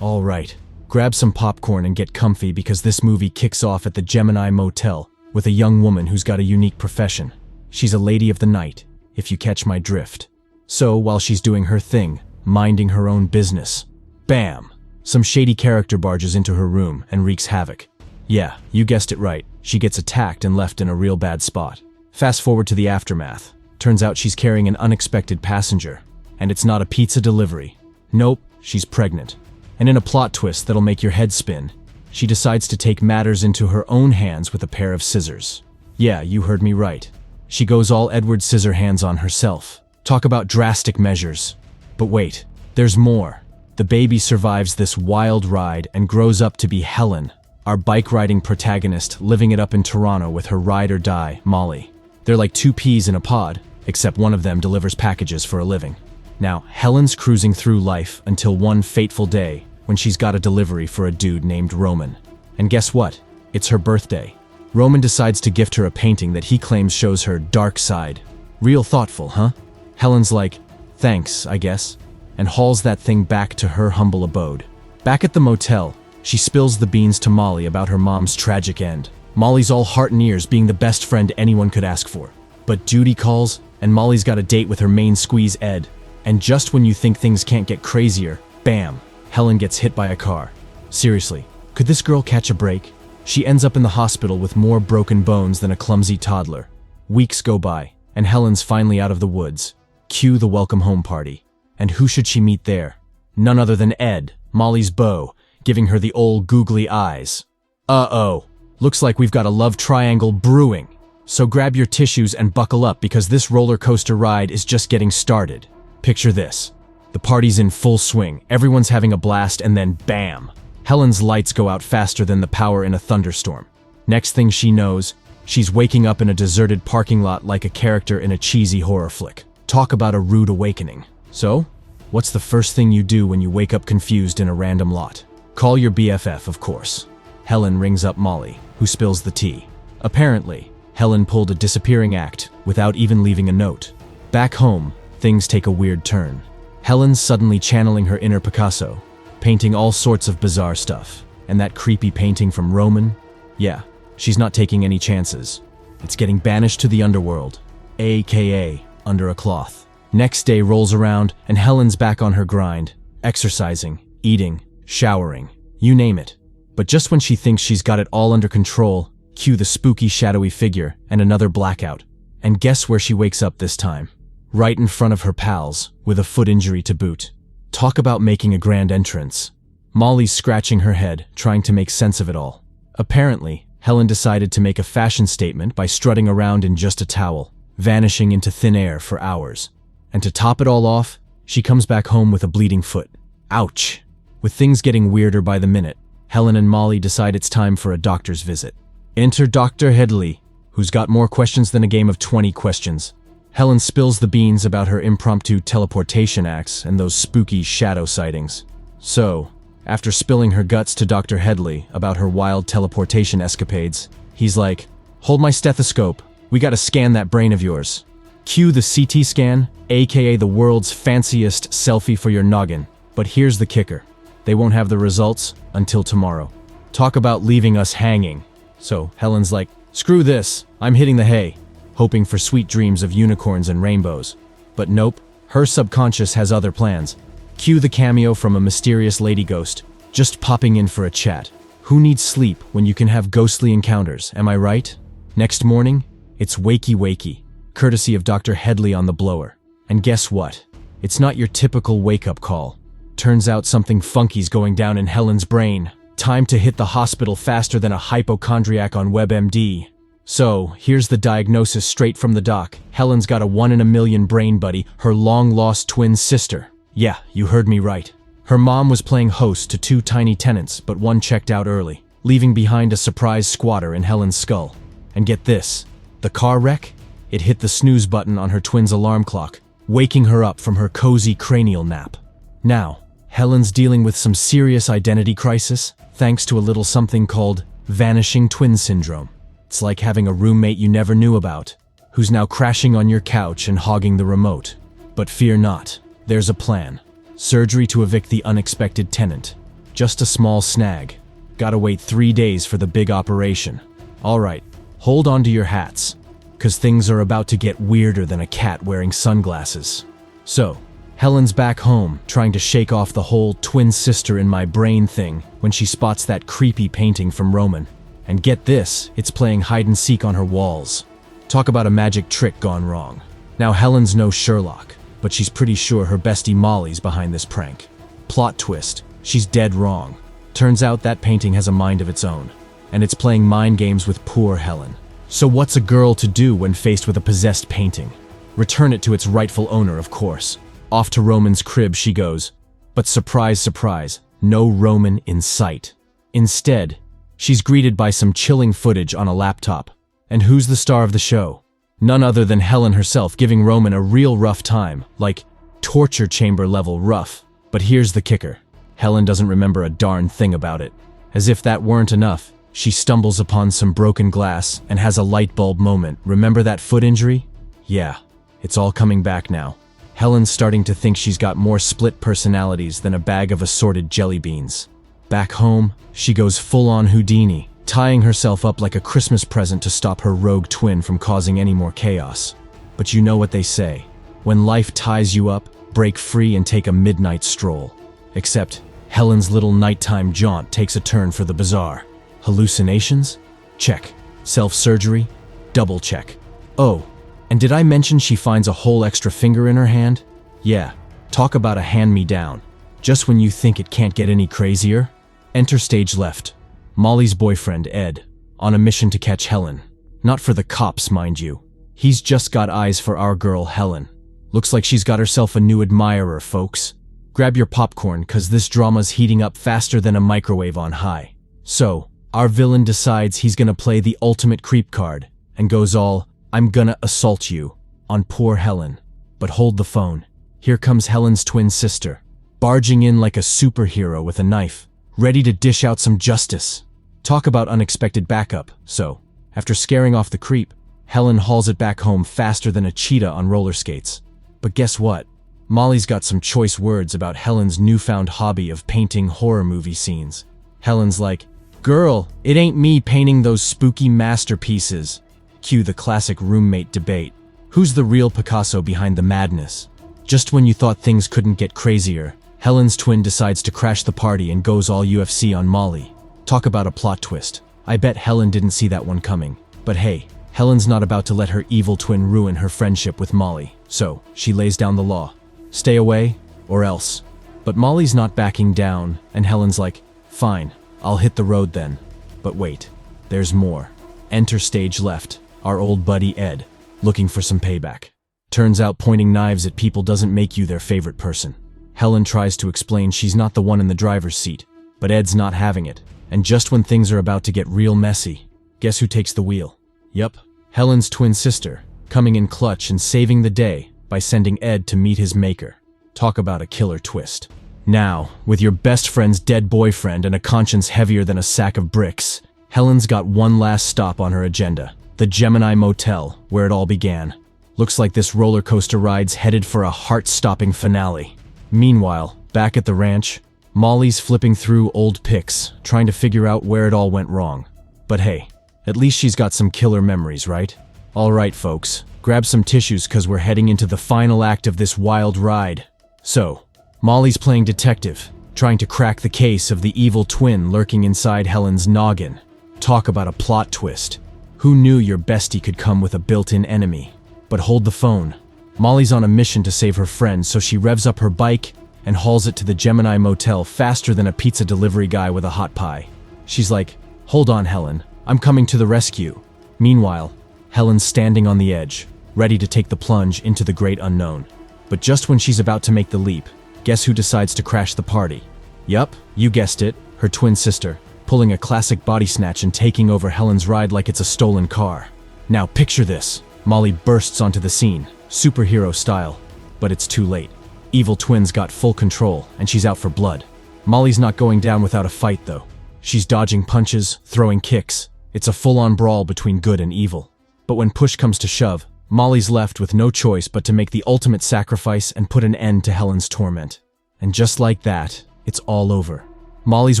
All right, grab some popcorn and get comfy because this movie kicks off at the Gemini Motel with a young woman who's got a unique profession. She's a lady of the night, if you catch my drift. So, while she's doing her thing, minding her own business, bam! Some shady character barges into her room and wreaks havoc. Yeah, you guessed it right. She gets attacked and left in a real bad spot. Fast forward to the aftermath. Turns out she's carrying an unexpected passenger. And it's not a pizza delivery. Nope, she's pregnant. And in a plot twist that'll make your head spin, she decides to take matters into her own hands with a pair of scissors. Yeah, you heard me right. She goes all Edward Scissorhands on herself. Talk about drastic measures. But wait, there's more. The baby survives this wild ride and grows up to be Helen, our bike-riding protagonist living it up in Toronto with her ride-or-die, Molly. They're like two peas in a pod, except one of them delivers packages for a living. Now, Helen's cruising through life until one fateful day when she's got a delivery for a dude named Roman. And guess what? It's her birthday. Roman decides to gift her a painting that he claims shows her dark side. Real thoughtful, huh? Helen's like, thanks, I guess, and hauls that thing back to her humble abode. Back at the motel, she spills the beans to Molly about her mom's tragic end. Molly's all heart and ears, being the best friend anyone could ask for. But duty calls, and Molly's got a date with her main squeeze, Ed. And just when you think things can't get crazier, bam, Helen gets hit by a car. Seriously, could this girl catch a break? She ends up in the hospital with more broken bones than a clumsy toddler. Weeks go by, and Helen's finally out of the woods. Cue the welcome home party. And who should she meet there? None other than Ed, Molly's beau, giving her the old googly eyes. Uh-oh, looks like we've got a love triangle brewing. So grab your tissues and buckle up because this roller coaster ride is just getting started. Picture this. The party's in full swing, everyone's having a blast, and then bam! Helen's lights go out faster than the power in a thunderstorm. Next thing she knows, she's waking up in a deserted parking lot like a character in a cheesy horror flick. Talk about a rude awakening. So, what's the first thing you do when you wake up confused in a random lot? Call your BFF, of course. Helen rings up Molly, who spills the tea. Apparently, Helen pulled a disappearing act without even leaving a note. Back home, things take a weird turn. Helen's suddenly channeling her inner Picasso, painting all sorts of bizarre stuff. And that creepy painting from Roman? Yeah, she's not taking any chances. It's getting banished to the underworld, aka under a cloth. Next day rolls around and Helen's back on her grind, exercising, eating, showering, you name it. But just when she thinks she's got it all under control, cue the spooky shadowy figure and another blackout. And guess where she wakes up this time? Right in front of her pals, with a foot injury to boot. Talk about making a grand entrance. Molly's scratching her head, trying to make sense of it all. Apparently, Helen decided to make a fashion statement by strutting around in just a towel, vanishing into thin air for hours. And to top it all off, she comes back home with a bleeding foot. Ouch! With things getting weirder by the minute, Helen and Molly decide it's time for a doctor's visit. Enter Dr. Headley, who's got more questions than a game of 20 questions. Helen spills the beans about her impromptu teleportation acts and those spooky shadow sightings. So, after spilling her guts to Dr. Headley about her wild teleportation escapades, he's like, "Hold my stethoscope, we gotta scan that brain of yours." Cue the CT scan, aka the world's fanciest selfie for your noggin. But here's the kicker. They won't have the results until tomorrow. Talk about leaving us hanging. So Helen's like, screw this, I'm hitting the hay, hoping for sweet dreams of unicorns and rainbows. But nope, her subconscious has other plans. Cue the cameo from a mysterious lady ghost, just popping in for a chat. Who needs sleep when you can have ghostly encounters, am I right? Next morning, it's wakey wakey, courtesy of Dr. Headley on the blower. And guess what? It's not your typical wake-up call. Turns out something funky's going down in Helen's brain. Time to hit the hospital faster than a hypochondriac on WebMD. So, here's the diagnosis straight from the doc. Helen's got a 1 in a million brain buddy, her long-lost twin sister. Yeah, you heard me right. Her mom was playing host to 2 tiny tenants, but one checked out early, leaving behind a surprise squatter in Helen's skull. And get this, the car wreck? It hit the snooze button on her twin's alarm clock, waking her up from her cozy cranial nap. Now, Helen's dealing with some serious identity crisis, thanks to a little something called vanishing twin syndrome. It's like having a roommate you never knew about, who's now crashing on your couch and hogging the remote. But fear not, there's a plan. Surgery to evict the unexpected tenant. Just a small snag. Gotta wait 3 days for the big operation. Alright, hold on to your hats, 'cause things are about to get weirder than a cat wearing sunglasses. So, Helen's back home, trying to shake off the whole twin sister in my brain thing when she spots that creepy painting from Roman. And get this, it's playing hide and seek on her walls. Talk about a magic trick gone wrong. Now Helen's no Sherlock, but she's pretty sure her bestie Molly's behind this prank. Plot twist, she's dead wrong. Turns out that painting has a mind of its own, and it's playing mind games with poor Helen. So what's a girl to do when faced with a possessed painting? Return it to its rightful owner, of course. Off to Roman's crib she goes, but surprise, surprise, no Roman in sight. Instead, she's greeted by some chilling footage on a laptop. And who's the star of the show? None other than Helen herself, giving Roman a real rough time, like torture chamber level rough. But here's the kicker. Helen doesn't remember a darn thing about it. As if that weren't enough, she stumbles upon some broken glass and has a light bulb moment. Remember that foot injury? Yeah, it's all coming back now. Helen's starting to think she's got more split personalities than a bag of assorted jelly beans. Back home, she goes full-on Houdini, tying herself up like a Christmas present to stop her rogue twin from causing any more chaos. But you know what they say. When life ties you up, break free and take a midnight stroll. Except, Helen's little nighttime jaunt takes a turn for the bizarre. Hallucinations? Check. Self-surgery? Double check. Oh, and did I mention she finds a whole extra finger in her hand? Yeah, talk about a hand-me-down. Just when you think it can't get any crazier, enter stage left. Molly's boyfriend, Ed, on a mission to catch Helen. Not for the cops, mind you. He's just got eyes for our girl, Helen. Looks like she's got herself a new admirer, folks. Grab your popcorn, 'cause this drama's heating up faster than a microwave on high. So, our villain decides he's gonna play the ultimate creep card, and goes all, "I'm gonna assault you," on poor Helen. But hold the phone. Here comes Helen's twin sister, barging in like a superhero with a knife, ready to dish out some justice. Talk about unexpected backup. So, after scaring off the creep, Helen hauls it back home faster than a cheetah on roller skates. But guess what? Molly's got some choice words about Helen's newfound hobby of painting horror movie scenes. Helen's like, "Girl, it ain't me painting those spooky masterpieces." Cue the classic roommate debate. Who's the real Picasso behind the madness? Just when you thought things couldn't get crazier, Helen's twin decides to crash the party and goes all UFC on Molly. Talk about a plot twist. I bet Helen didn't see that one coming. But hey, Helen's not about to let her evil twin ruin her friendship with Molly. So, she lays down the law. Stay away, or else. But Molly's not backing down, and Helen's like, "Fine, I'll hit the road then." But wait, there's more. Enter stage left, our old buddy Ed, looking for some payback. Turns out pointing knives at people doesn't make you their favorite person. Helen tries to explain she's not the one in the driver's seat, but Ed's not having it. And just when things are about to get real messy, guess who takes the wheel? Yup, Helen's twin sister, coming in clutch and saving the day by sending Ed to meet his maker. Talk about a killer twist. Now, with your best friend's dead boyfriend and a conscience heavier than a sack of bricks, Helen's got one last stop on her agenda. The Gemini Motel, where it all began. Looks like this roller coaster ride's headed for a heart-stopping finale. Meanwhile, back at the ranch, Molly's flipping through old pics, trying to figure out where it all went wrong. But hey, at least she's got some killer memories, right? Alright folks, grab some tissues 'cause we're heading into the final act of this wild ride. So, Molly's playing detective, trying to crack the case of the evil twin lurking inside Helen's noggin. Talk about a plot twist. Who knew your bestie could come with a built-in enemy? But hold the phone. Molly's on a mission to save her friend, so she revs up her bike and hauls it to the Gemini Motel faster than a pizza delivery guy with a hot pie. She's like, "Hold on, Helen, I'm coming to the rescue." Meanwhile, Helen's standing on the edge, ready to take the plunge into the great unknown. But just when she's about to make the leap, guess who decides to crash the party? Yup, you guessed it, her twin sister, pulling a classic body snatch and taking over Helen's ride like it's a stolen car. Now picture this. Molly bursts onto the scene, superhero style. But it's too late. Evil twin's got full control, and she's out for blood. Molly's not going down without a fight, though. She's dodging punches, throwing kicks. It's a full-on brawl between good and evil. But when push comes to shove, Molly's left with no choice but to make the ultimate sacrifice and put an end to Helen's torment. And just like that, it's all over. Molly's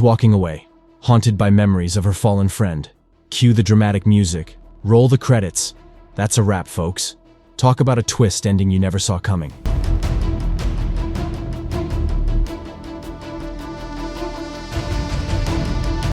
walking away, haunted by memories of her fallen friend. Cue the dramatic music. Roll the credits. That's a wrap, folks. Talk about a twist ending you never saw coming.